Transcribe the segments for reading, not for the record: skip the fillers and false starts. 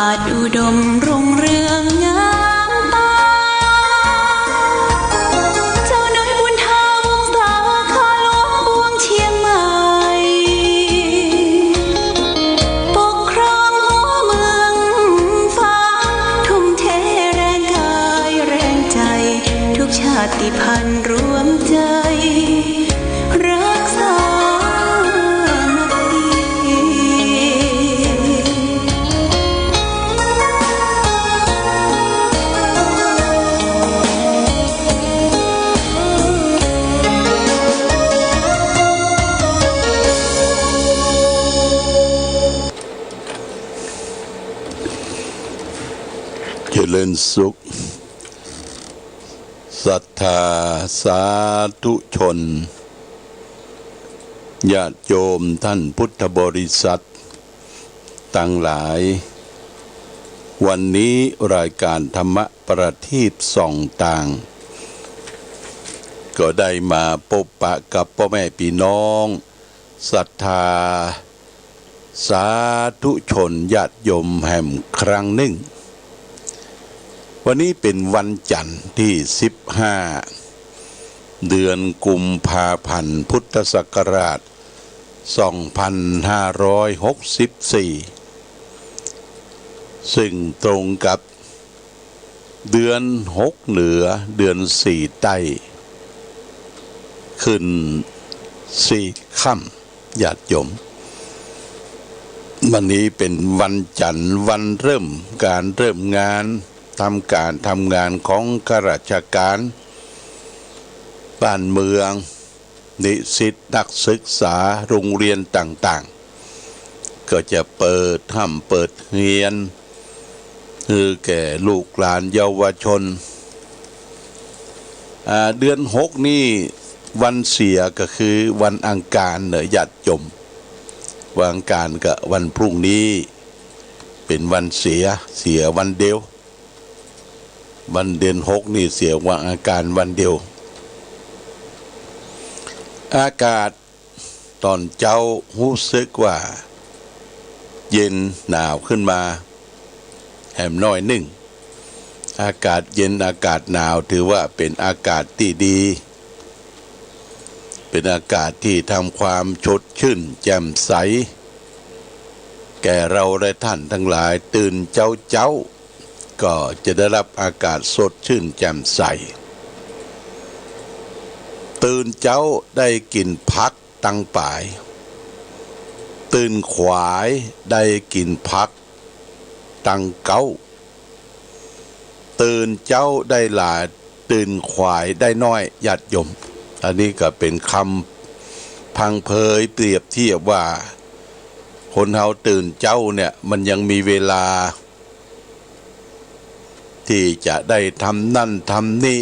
าศอุดมรุ่งเรืองงามตาเจ้าน้อยบุญทาวงศาข้าหลวงปวงเชียงใหม่ปกครองหัวเมืองฟ้าทุ่มเทแรงกายแรงใจทุกชาติพันธุ์รวมใจรักษาเจริญสุขศรัทธาสาธุชนญาติโยมท่านพุทธบริษัทตั้งหลายวันนี้รายการธรรมประทีปส่องต่างก็ได้มาพบปะกับพ่อแม่พี่น้องศรัทธาสาธุชนญาติโยมแห่งครั้งหนึ่งวันนี้เป็นวันจันทร์ที่15เดือนกุมภาพันธ์พุทธศักราช2564ซึ่งตรงกับเดือน6เหนือเดือน4ใต้ขึ้น4ค่ำญาติโยมวันนี้เป็นวันจันทร์วันเริ่มงานทำงานของข้าราชการบ้านเมืองนิสิตนักศึกษาโรงเรียนต่างๆก็จะเปิดเรียนคือแก่ลูกหลานเยาวชนเดือน6นี่วันเสียก็คือวันอังคารเนอะญาติโยมวันอังคารกับวันพรุ่งนี้เป็นวันเสียวันเดียววันเดือน6นี่เสียวันอังคารวันเดียวอากาศตอนเช้ารู้สึกว่าเย็นหนาวขึ้นมาแหมน้อยหนึ่งอากาศเย็นอากาศหนาวถือว่าเป็นอากาศที่ดีเป็นอากาศที่ทำความสดชื่นแจ่มใสแก่เราและท่านทั้งหลายตื่นเจ้าก็จะได้รับอากาศสดชื่นแจ่มใสตื่นเจ้าได้กินพักตั้งป่ายตื่นขวายได้กินพักตั้งเก้าตื่นเจ้าได้หลายตื่นขวายได้น้อยญาติโยมอันนี้ก็เป็นคำพังเพยเปรียบเทียบว่าคนเฮาตื่นเจ้าเนี่ยมันยังมีเวลาที่จะได้ทำนั่นทำนี่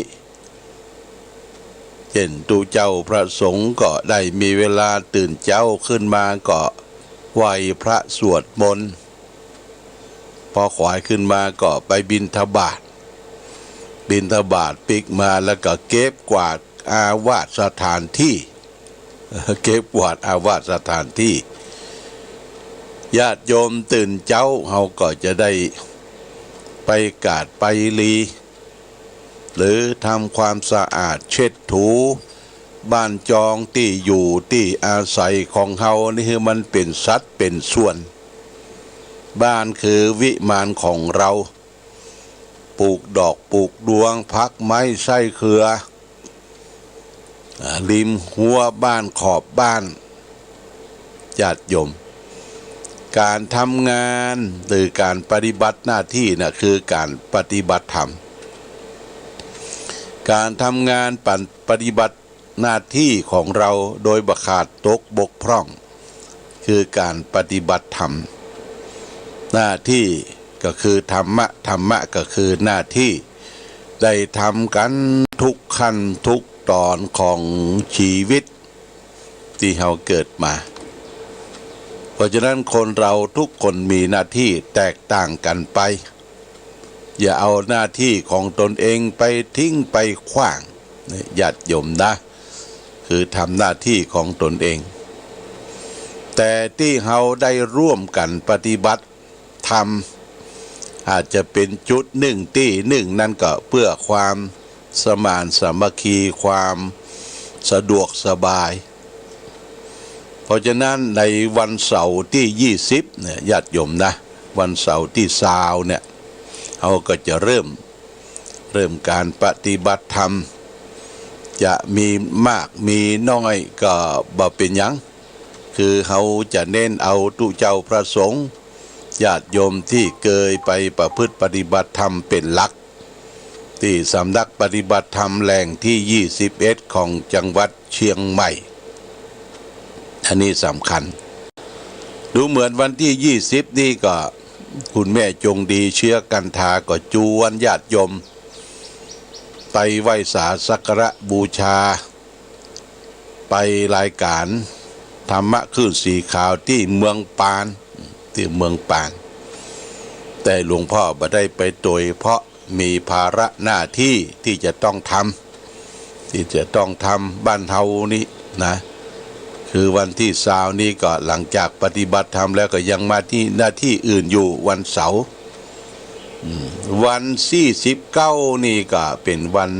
เช่นตูเจ้าพระสงฆ์ก็ได้มีเวลาตื่นเจ้าขึ้นมาก็ไหว้พระสวดมนต์พอขวายขึ้นมาก็ไปบิณฑบาตปิกมาแล้วก็เก็บกวาดอาวาสสถานที่ญาติโยมตื่นเจ้าเฮาก็จะได้ไปกาดไปลีหรือทำความสะอาดเช็ดถูบ้านจองที่อยู่ที่อาศัยของเฮานี่คือมันเป็นสัดเป็นส่วนบ้านคือวิมานของเราปลูกดอกปลูกดวงพักไม้ไส้เครือริมหัวบ้านขอบบ้านญาติโยมการทำงานหรือการปฏิบัติหน้าที่นะคือการปฏิบัติธรรมการทำงานปฏิบัติหน้าที่ของเราโดยบ่ขาดตกบกพร่องคือการปฏิบัติธรรมหน้าที่ก็คือธรรมะก็คือหน้าที่ได้ทำกันทุกขั้นทุกตอนของชีวิตที่เราเกิดมาเพราะฉะนั้นคนเราทุกคนมีหน้าที่แตกต่างกันไปอย่าเอาหน้าที่ของตนเองไปทิ้งไปขว้างญาติโยมนะคือทำหน้าที่ของตนเองแต่ที่เราได้ร่วมกันปฏิบัติธรรม อาจจะเป็นจุดหนึ่งที่หนึ่งนั่นก็เพื่อความสมานสามัคคีความสะดวกสบายเพราะฉะนั้นในวันเสาร์ที่20เนี่ยญาติโยมนะวันเสาร์ที่20เนี่ยเราก็จะเริ่มการปฏิบัติธรรมจะมีมากมีน้อยก็บ่เป็นหยังคือเขาจะเน้นเอาตุเจ้าพระสงฆ์ญาติโยมที่เคยไปประพฤติปฏิบัติธรรมเป็นหลักที่สำนักปฏิบัติธรรมแหล่งที่21ของจังหวัดเชียงใหม่อันนี้สำคัญดูเหมือนวันที่20นี่ก็คุณแม่จงดีเชื้อกันทาก็จวนญาติโยมไปไหว้สาสักการะบูชาไปรายการธรรมะขึ้นสีขาวที่เมืองปานแต่หลวงพ่อบ่ได้ไปโดยเพราะมีภาระหน้าที่ที่จะต้องทำบ้านเฮานี้นะคือวันที่20นี้ก็หลังจากปฏิบัติธรรมแล้วก็ยังมาที่หน้าที่อื่นอยู่วันเสาร์วันที่19นี่ก็เป็นวัน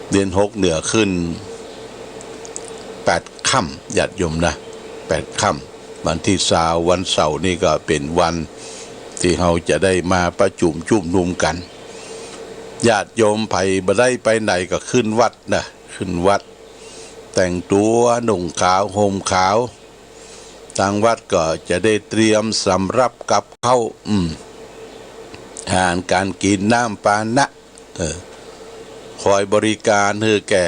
เดือน6เหนือขึ้น8ค่ำญาติโยมนะ8ค่ำวันที่20วันเสาร์นี่ก็เป็นวันที่เราจะได้มาประชุมจุ่มนุมกันญาติโยมไปบ่ได้ไปไหนก็ขึ้นวัดนะขึ้นวัดแต่งตัวนุ่งขาวห่มขาวทางวัดก็จะได้เตรียมสำรับกับข้าวอาหารการกินน้ำปานะคอยบริการให้แก่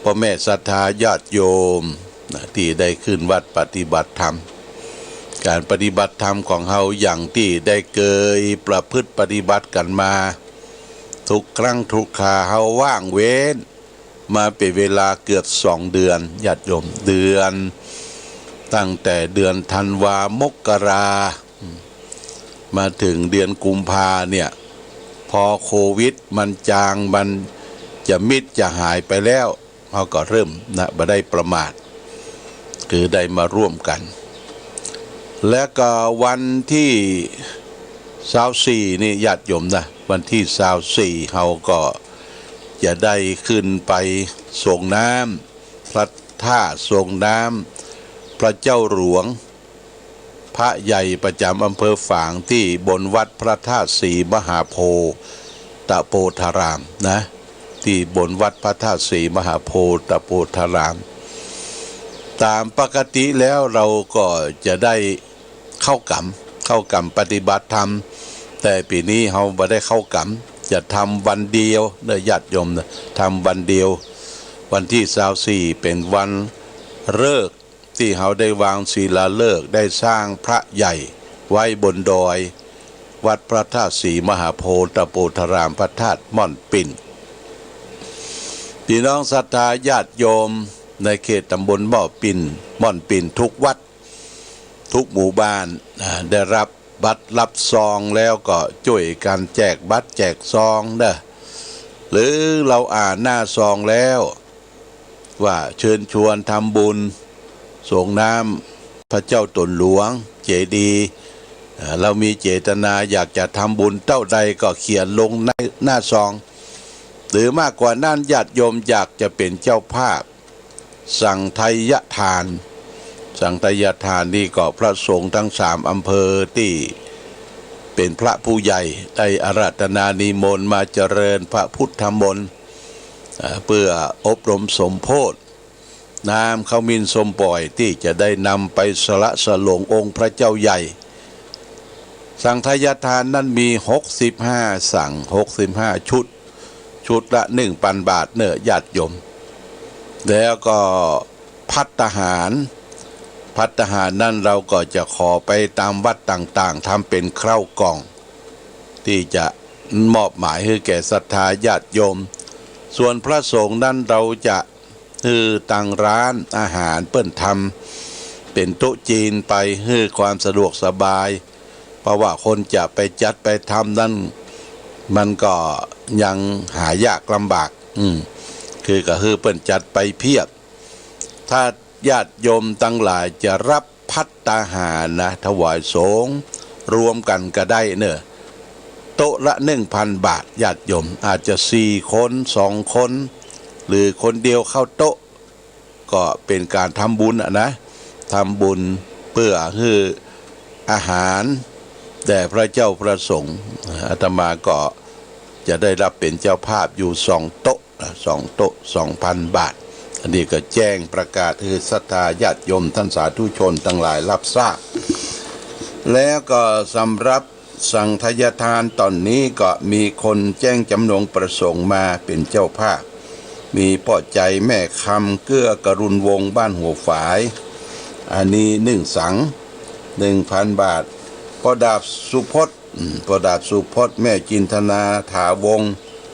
พ่อแม่ศรัทธาญาติโยมที่ได้ขึ้นวัดปฏิบัติธรรมการปฏิบัติธรรมของเฮาอย่างที่ได้เคยประพฤติปฏิบัติกันมาทุกครั้งทุกคราเฮาว่างเว้นมาเป็นเวลาเกือบ2 เดือนญาติโยมเดือนตั้งแต่เดือนธันวามกรามาถึงเดือนกุมภาเนี่ยพอโควิดมันจางมันจะหายไปแล้วเขาก็เริ่มบ่ได้ประมาทคือได้มาร่วมกันและก็วันที่24นี่ญาติโยมนะวันที่24เขาก็จะได้ขึ้นไปส่งน้ำพระธาตุส่งน้ำพระเจ้าหลวงพระใหญ่ประจำอำเภอฝางที่บนวัดพระธาตุศรีมหาโพธิ์ตะโพธารามนะที่บนวัดพระธาตุศรีมหาโพธิ์ตะโพธารามตามปกติแล้วเราก็จะได้เข้ากรรมปฏิบัติธรรมแต่ปีนี้เราไม่ได้เข้ากรรมจะทำวันเดียวได้ญาติโยมนะทำวันเดียววันที่24เป็นวันฤกษ์ที่เราได้วางศิลาฤกษ์ได้สร้างพระใหญ่ไว้บนดอยวัดพระธาตุศรีมหาโพธิ์ตะโพธารามพระธาตุม่อนปิ่นพี่น้องศรัทธาญาติโยมในเขตตำบลม่อนปิ่นทุกวัดทุกหมู่บ้านได้รับบัตรรับซองแล้วก็ช่วยกันแจกบัตรแจกซองเด้อหรือเราอ่านหน้าซองแล้วว่าเชิญชวนทำบุญส่งน้ำพระเจ้าตนหลวงเจดีย์เรามีเจตนาอยากจะทำบุญเท่าใดก็เขียนลงในหน้าซองหรือมากกว่านั้นญาติโยมอยากจะเป็นเจ้าภาพสังไทยทานนี่ก็พระสงฆ์ทั้ง3อำเภอที่เป็นพระผู้ใหญ่ได้อาราธนานิมนต์มาเจริญพระพุทธมนต์เพื่ออบรมสมโภชน้ำข้าวมินสมปล่อยที่จะได้นำไปสละสลงองค์พระเจ้าใหญ่สังฆทานนั้นมี65สั่ง65ชุดละ 1,000 บาทเนื้อญาติโยมแล้วก็ภัตตาหารนั่นเราก็จะขอไปตามวัดต่างๆทำเป็นข้าวกล่องที่จะมอบหมายให้แก่ศรัทธาญาติโยมส่วนพระสงฆ์นั้นเราจะตั้งร้านอาหารเปิ้นทำเป็นโต๊ะจีนไปให้ความสะดวกสบายเพราะว่าคนจะไปจัดไปทำนั้นมันก็ยังหายากลำบากคือก็คือเปิ้นจัดไปเพียบถ้าญาติโยมทั้งหลายจะรับภัตตาหารนะถวายสงฆ์ รวมกันก็ได้เนอะโต๊ะละ 1,000 บาทญาติโยมอาจจะ4 คน2 คนหรือคนเดียวเข้าโต๊ะก็เป็นการทำบุญนะทำบุญเพื่อให้อาหารแด่พระเจ้าประสงค์อาตมาก็จะได้รับเป็นเจ้าภาพอยู่2 โต๊ะ2 โต๊ะ 2,000 บาทอันนี้ก็แจ้งประกาศให้ศรัทธาญาติโยมท่านสาธุชนทั้งหลายรับทราบแล้วก็สำหรับสังฆทานตอนนี้ก็มีคนแจ้งจำนงประสงค์มาเป็นเจ้าภาพมีพ่อใจแม่คำเกื้อกรุณวงศ์บ้านหัวฝายอันนี้1 สัง 1,000 บาทพ่อดาบสุพจน์แม่จินธนาถาวงศ์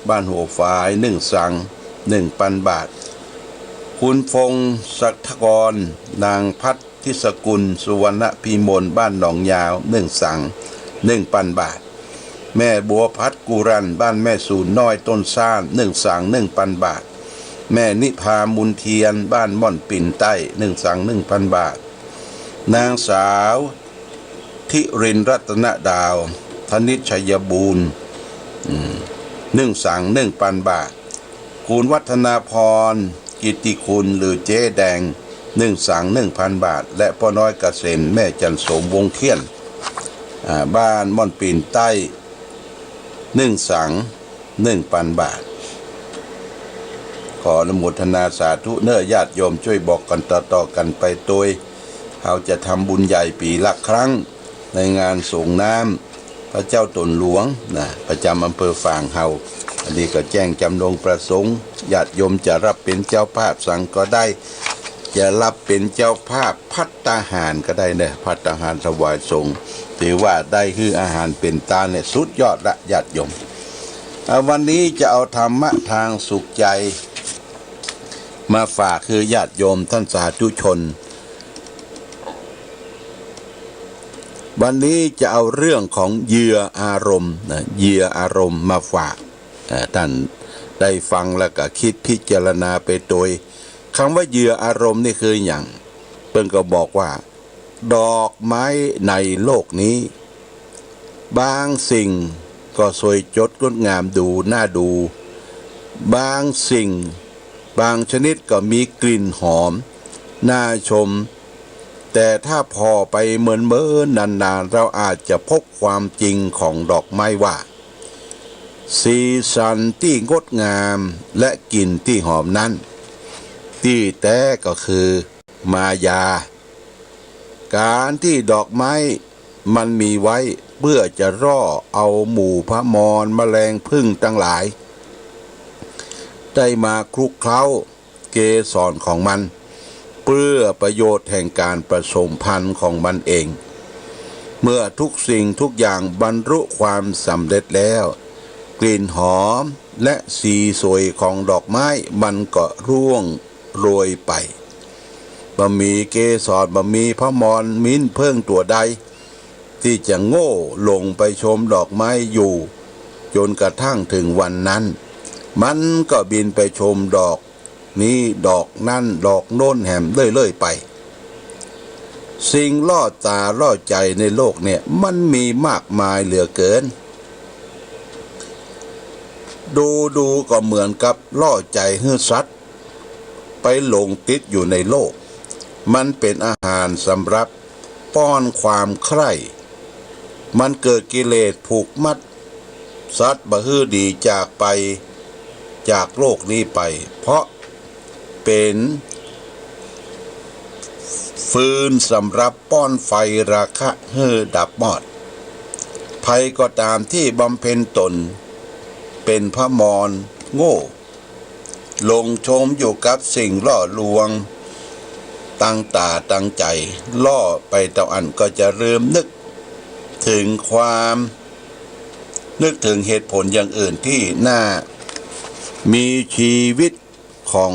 บ้านหัวฝาย1 สัง 1,000 บาทคุณพงศ์ศักดิ์กรนางพัฒทิศกุลสุวรรณพิมลบ้านหนองยาว1 สัง 1,000 บาทแม่บัวพัดกุรันบ้านแม่สูนน้อยต้นซ่าน1 สัง 1,000 บาทแม่นิพามุนเทียนบ้านม่อนปิ่นใต้1 สัง 1,000 บาทนางสาวทิรินรัตนดาวธนิชชัยบูรณ์1 สัง 1,000 บาทคุณวัฒนาพรกิตติคุณหรือเจ๊แดง1 สัง 1,000 บาทและพ่อน้อยเกษมแม่จันสมวงเขียนบ้านม่อนปิ่นใต้1 สัง 1,000 บาทขออนุโมทนาสาธุเนื้อญาติโยมช่วยบอกกันต่อๆกันไปโดยเราจะทำบุญใหญ่ปีละครั้งในงานส่งน้ำพระเจ้าตนหลวงประจำอำเภอฝางเฮาอันนี้ก็แจ้งจำนงประสงค์ญาติโยมจะรับเป็นเจ้าภาพสั่งก็ได้จะรับเป็นเจ้าภาพภัตตาหารก็ได้เนี่ยภัตตาหารถวายสงฆ์ถือว่าได้คืออาหารเป็นตาเนี่ยสุดยอดละญาติโยมวันนี้จะเอาธรรมะทางสุขใจมาฝากคือญาติโยมท่านสาธุชนวันนี้จะเอาเรื่องของเหยื่ออารมณ์เหยื่ออารมณ์มาฝากท่านได้ฟังแล้วก็คิดพิจารณาไปโดยคำว่าเหยื่ออารมณ์นี่คืออย่างเพิ่นก็บอกว่าดอกไม้ในโลกนี้บางสิ่งก็สวยจดงดงามดูน่าดูบางสิ่งบางชนิดก็มีกลิ่นหอมน่าชมแต่ถ้าพอไปเหมือนนานๆเราอาจจะพบความจริงของดอกไม้ว่าสีสันที่งดงามและกลิ่นที่หอมนั้นที่แท้ก็คือมายาการที่ดอกไม้มันมีไว้เพื่อจะร่อเอาหมู่พระมรแมลงผึ้งทั้งหลายได้มาคลุกเคล้าเกสรของมันเพื่อประโยชน์แห่งการผสมพันธุ์ของมันเองเมื่อทุกสิ่งทุกอย่างบรรลุความสำเร็จแล้วกลิ่นหอมและสีสวยของดอกไม้มันก็ร่วงโรยไปบ่มีเกสรบ่มีพระมรมิ้นเพิ่งตัวใดที่จะโง่ลงไปชมดอกไม้อยู่จนกระทั่งถึงวันนั้นมันก็บินไปชมดอกนี้ดอกนั่นดอกโน้นแหมเรื่อยๆไปสิ่งล่อตาล่อใจในโลกเนี่ยมันมีมากมายเหลือเกินดูก็เหมือนกับล่อใจให้สัตว์ไปหลงติดอยู่ในโลกมันเป็นอาหารสำหรับป้อนความใคร่มันเกิดกิเลสผูกมัดสัตว์บ่ฮื้อดีจากไปจากโลกนี้ไปเพราะเป็นฟืนสำหรับป้อนไฟราคะให้ดับมอดภัยก็ตามที่บำเพ็ญตนเป็นพระมรโง่ลงชมอยู่กับสิ่งล่อลวงตั้งตาตั้งใจล่อไปต่ออันก็จะเริ่มนึกถึงเหตุผลอย่างอื่นที่น่ามีชีวิตของ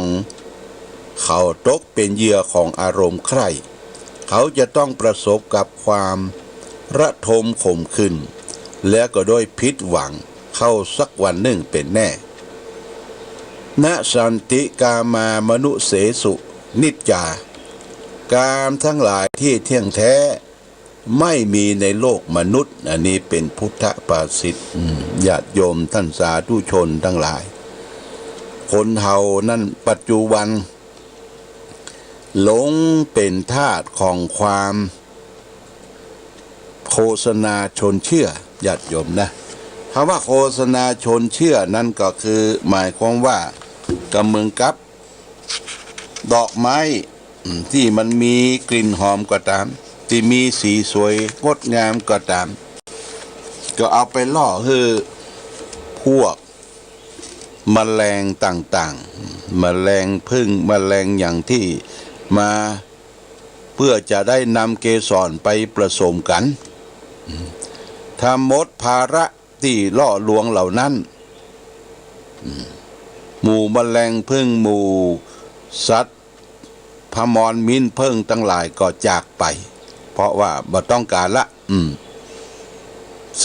เขาตกเป็นเหยื่อของอารมณ์ใคร่เขาจะต้องประสบกับความระทมขมขื่นและก็โดยผิดหวังเข้าสักวันหนึ่งเป็นแน่ณสันติกามามนุเสสุนิจจากามทั้งหลายที่เที่ยงแท้ ไม่มีในโลกมนุษย์อันนี้เป็นพุทธภาษิตญาติโยมท่านสาธุชนทั้งหลาย คนเฮานั่นปัจจุบันหลงเป็นทาสของความโฆษณาชวนเชื่อญาติโยมนะคำว่าโฆษณาชวนเชื่อนั่นก็คือหมายความว่ากำเมืองกับดอกไม้ที่มันมีกลิ่นหอมก็ตามที่มีสีสวยงดงามก็ตามก็เอาไปล่อให้พวกแมลงต่างๆแมลงพึ่งแมลงอย่างที่มาเพื่อจะได้นำเกสรไปผสมกันถ้าหมดภาระที่ล่อลวงเหล่านั้นหมู่แมลงพึ่งหมู่สัตว์พมรมิ้นเพิ่งทั้งหลายก็จากไปเพราะว่าบ่ต้องการละ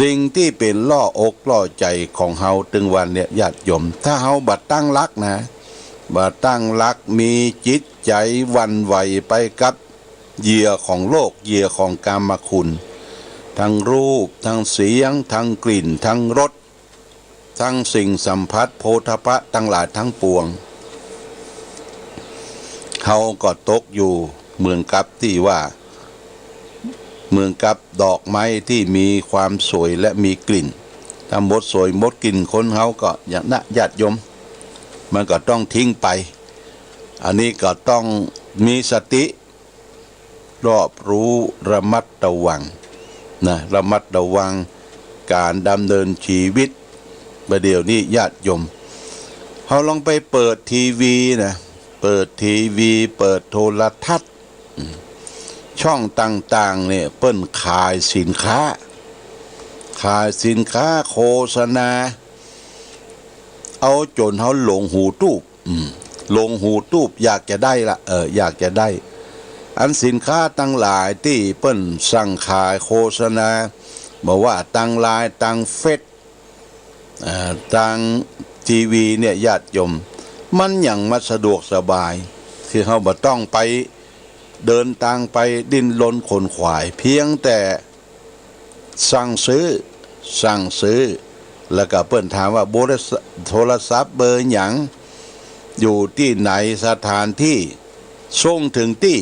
สิ่งที่เป็นล่ออกล่อใจของเฮาถึงวันเนี่ยญาติโยมถ้าเฮาบัดตั้งรักนะบัดตั้งรักมีจิตใจหวั่นไหวไปกับเหยื่อของโลกเหยื่อของกามคุณทั้งรูปทั้งเสียงทั้งกลิ่นทั้งรสทั้งสิ่งสัมผัสโผฏฐัพพะทั้งหลายทั้งปวงเฮาก็ตกอยู่เหมือนกับที่ว่าเหมือนกับดอกไม้ที่มีความสวยและมีกลิ่นถ้าหมดสวยหมดกลิ่นคนเฮาก็อย่างนั้นญาติโยมมันก็ต้องทิ้งไปอันนี้ก็ต้องมีสติรอบรู้ระมัดระวังนะระมัดระวังการดำเนินชีวิตประเดี๋ยวนี้ญาติโยมเฮาลองไปเปิดทีวีนะเปิดทีวีเปิดโทรทัศน์ช่องต่างๆเนี่ยเปิ้นขายสินค้าโฆษณาเอาจนเขาหลงหูตูบอยากจะได้ละอยากจะได้อันสินค้าตั้งหลายที่เปิ้นสั่งขายโฆษณาบอกว่าตั้งไลน์ตั้งเฟซตั้งทีวีเนี่ยญาติโยมมันอย่างมาสะดวกสบายคือเขาบ่ต้องไปเดินทางไปดิ้นรนขนขวายเพียงแต่สั่งซื้อแล้วก็เปิ้นถามว่าโทรศัพท์เบอร์หยังอยู่ที่ไหนสถานที่ส่งถึงที่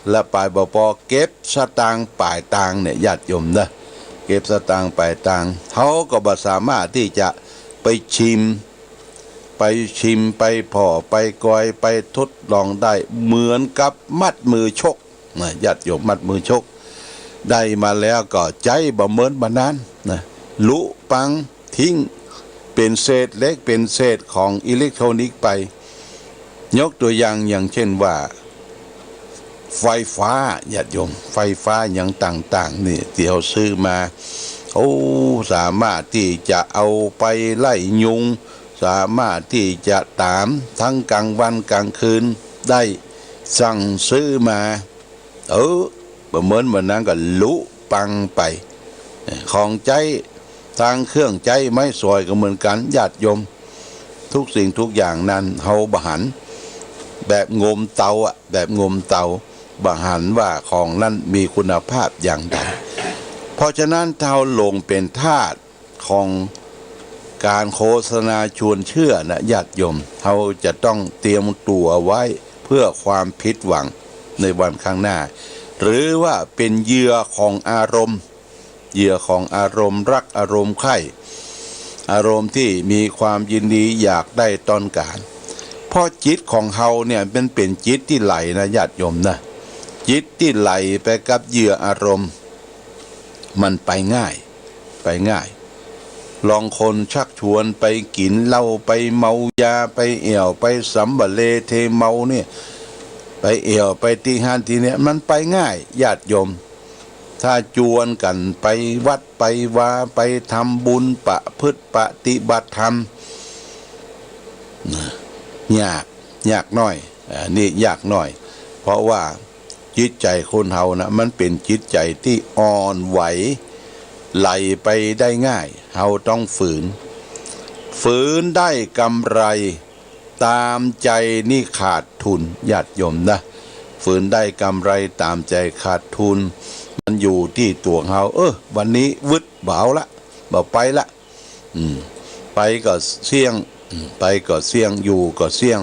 และปลายปอเก็บสตางค์ปลายทางเนี่ยญาติโยมนะเก็บสตางค์ปลายทางเขาก็บ่สามารถที่จะไปชิมไปผ่อไปกอยไปทดลองได้เหมือนกับมัดมือชกนะญาติโยมมัดมือชกได้มาแล้วก็ใจบ่เหมือนบานนั้นนะลุปังทิ้งเป็นเศษเล็กเป็นเศษของอิเล็กทรอนิกส์ไปยกตัวอย่างเช่นว่าไฟฟ้าญาติโยมไฟฟ้าอย่างต่างๆนี่ที่เขาซื้อมาสามารถที่จะเอาไปไล่ยุงสามารถที่จะตามทั้งกลางวันกลางคืนได้สั่งซื้อมาประเมินวันนั้นก็ลุปังไปของใจทางเครื่องใจไม่สวยก็เหมือนกันญาติโยมทุกสิ่งทุกอย่างนั้นเฮาบหันแบบงมเตาบหันว่าของนั้นมีคุณภาพอย่างใดเพราะฉะนั้นเฮาลงเป็นทาสของการโฆษณาชวนเชื่อนะญาติโยมเราจะต้องเตรียมตัวไว้เพื่อความผิดหวังในวันข้างหน้าหรือว่าเป็นเหยื่อของอารมณ์รักอารมณ์ใคร่อารมณ์ที่มีความยินดีอยากได้ตอนการเพราะจิตของเฮาเนี่ยเป็นจิตที่ไหลนะญาติโยมนะจิตที่ไหลไปกับเหยื่ออารมณ์มันไปง่ายลองคนชักชวนไปกินเหล้าไปเมายาไปเอี่ยวไปสัมบะเลเทเมาเนี่ยไปเอี่ยวไปตีห้านทีเนี่ยมันไปง่ายญาติโยมถ้าจวนกันไปวัดไปวาไปทำบุญประพฤติปฏิบัติธรรมยากน้อยนี่ยากน้อยเพราะว่าจิตใจคนเฮานะมันเป็นจิตใจที่อ่อนไหวไหลไปได้ง่ายเฮาต้องฝืนได้กำไรตามใจนี่ขาดทุนญาติโยมนะฝืนได้กำไรตามใจขาดทุน มันอยู่ที่ตัวเฮาวันนี้วึดเบาละเบาไปละไปก็เสี่ยงไปก็เสี่ยงอยู่ก็เสี่ยง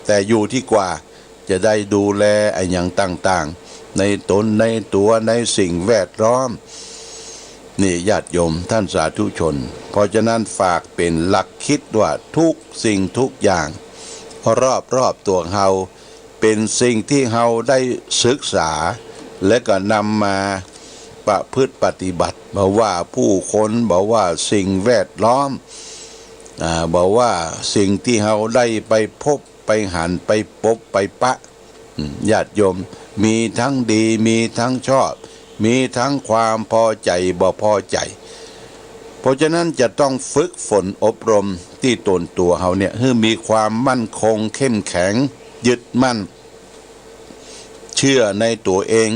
แต่อยู่ที่กว่าจะได้ดูแลไอ้อย่างต่างๆในตนในตัวในสิ่งแวดล้อมนี่ญาติโยมท่านสาธุชนเพราะฉะนั้นฝากเป็นหลักคิดว่าทุกสิ่งทุกอย่างรอบตัวเฮาเป็นสิ่งที่เฮาได้ศึกษาและก็นำมาประพฤติปฏิบัติบอกว่าผู้คนบอกว่าสิ่งแวดล้อมบอกว่าสิ่งที่เฮาได้ไปพบไปหันไปพบไปปะญาติโยมมีทั้งดีมีทั้งชอบมีทั้งความพอใจบ่พอใจเพราะฉะนั้นจะต้องฝึกฝนอบรมที่ตนตัวเฮาเนี่ยให้มีความมั่นคงเข้มแข็งยึดมั่นเชื่อในตัวเอง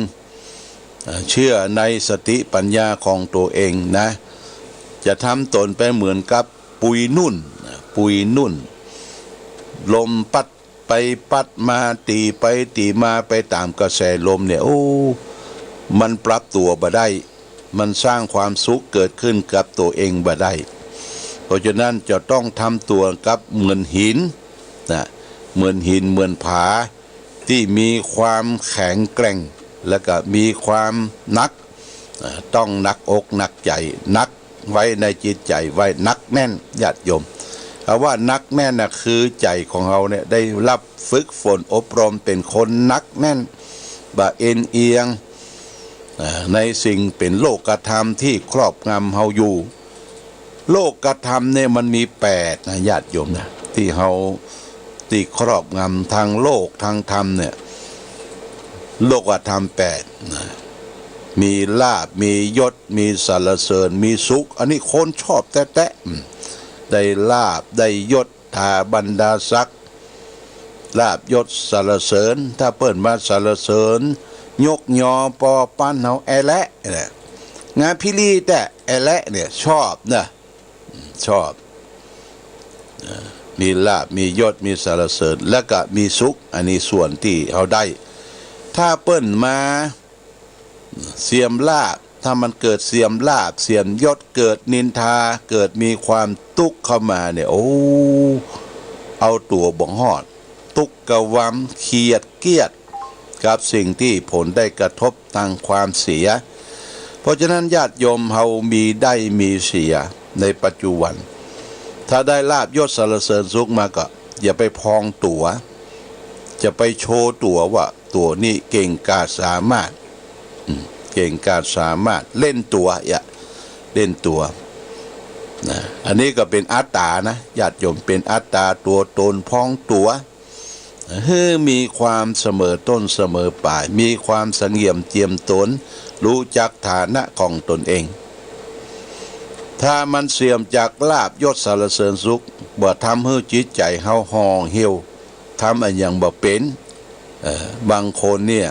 เชื่อในสติปัญญาของตัวเองนะจะทำตนไปเหมือนกับปุยนุ่นลมปัดไปปัดมาตีไปตีมาไปตามกระแสลมเนี่ยมันปรับตัวบ่ได้มันสร้างความสุขเกิดขึ้นกับตัวเองบ่ได้เพราะฉะนั้นจะต้องทำตัวกับเหมือนหินนะเหมือนหินเหมือนผาที่มีความแข็งแกร่งแล้วก็มีความนักต้องนักอกนักใจนักไว้ในจิตใจไว้นักแน่นญาติโยมเอาว่านักแน่นนะคือใจของเราเนี่ยได้รับฝึกฝนอบรมเป็นคนนักแน่นบ่เอ็นเอียงในสิ่งเป็นโลกธรรมที่ครอบงำเฮาอยู่โลกธรรมเนี่ยมันมี8นะญาติโยมนะที่เฮาที่ครอบงำทางโลกทางธรรมเนี่ยโลกธรรม8นะมีลาภมียศมีสรรเสริญมีสุขอันนี้คนชอบแตะได้ลาภได้ยศทาบรรดาศักดิ์ลาภยศสรรเสริญถ้าเปิ้นมาสรรเสริญยกยอปอปั้นเฮาแอละเนี่ยงานพิลีแต่แอละเนี่ยชอบนะชอบมีลาภมียศมีสรรเสริญและก็มีสุขอันนี้ส่วนที่เฮาได้ถ้าเปิ้นมาเสียมลาภถ้ามันเกิดเสียมลาภเสียมยศเกิดนินทาเกิดมีความทุกข์เข้ามาเนี่ยเอาตัวบ่ฮอดทุกข์กะวำเครียดเกียดกับสิ่งที่ผลได้กระทบทางความเสียเพราะฉะนั้นญาติโยมเฮามีได้มีเสียในปัจจุบันถ้าได้ลาภยศสรรเสริญสุขมาก็อย่าไปพองตัวจะไปโชว์ตัวว่าตัวนี้เก่งกาจสามารถเก่งกาจสามารถเล่นตัวเล่นตัวนะอันนี้ก็เป็นอัตตานะญาติโยมเป็นอัตตาตัวตนพองตัวมีความเสมอต้นเสมอปลายมีความเสงี่ยมเจียมตนรู้จักฐานะของตนเองถ้ามันเสื่อมจากลาภยศสรรเสริญสุขบ่ทำให้จิตใจเฮาห่อเหี่ยวทำอันอย่างบ่เป็นบางคนเนี่ย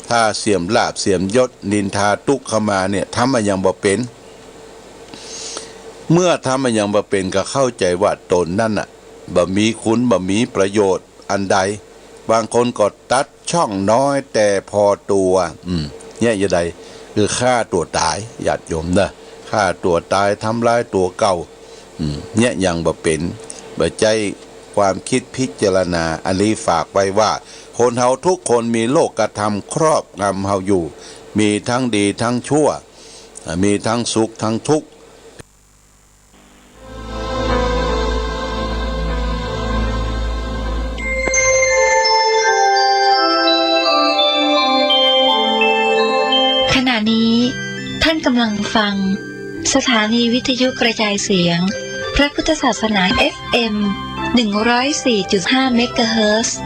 ถ้าเสื่อมลาภเสื่อมยศนินทาทุกข์เข้ามาเนี่ยทำอันอย่างบ่เป็นเมื่อทำอันอย่างบ่เป็นก็เข้าใจว่าตนนั่นน่ะบ่มีคุณบ่มีประโยชน์อันใดบางคนก็ตัดช่องน้อยแต่พอตัวเนี่ยอย่างใดคือฆ่าตัวตายญาติโยมนะฆ่าตัวตายทำลายตัวเก่าเนี่ยยังบ่เป็นบ่ใจความคิดพิจารณาอันนี้ฝากไว้ว่าคนเฮาทุกคนมีโลกธรรมครอบงำเฮาอยู่มีทั้งดีทั้งชั่วมีทั้งสุขทั้งทุกข์ขณะนี้ท่านกำลังฟังสถานีวิทยุกระจายเสียงพระพุทธศาสนา FM 104.5 เมกะเฮิรตซ์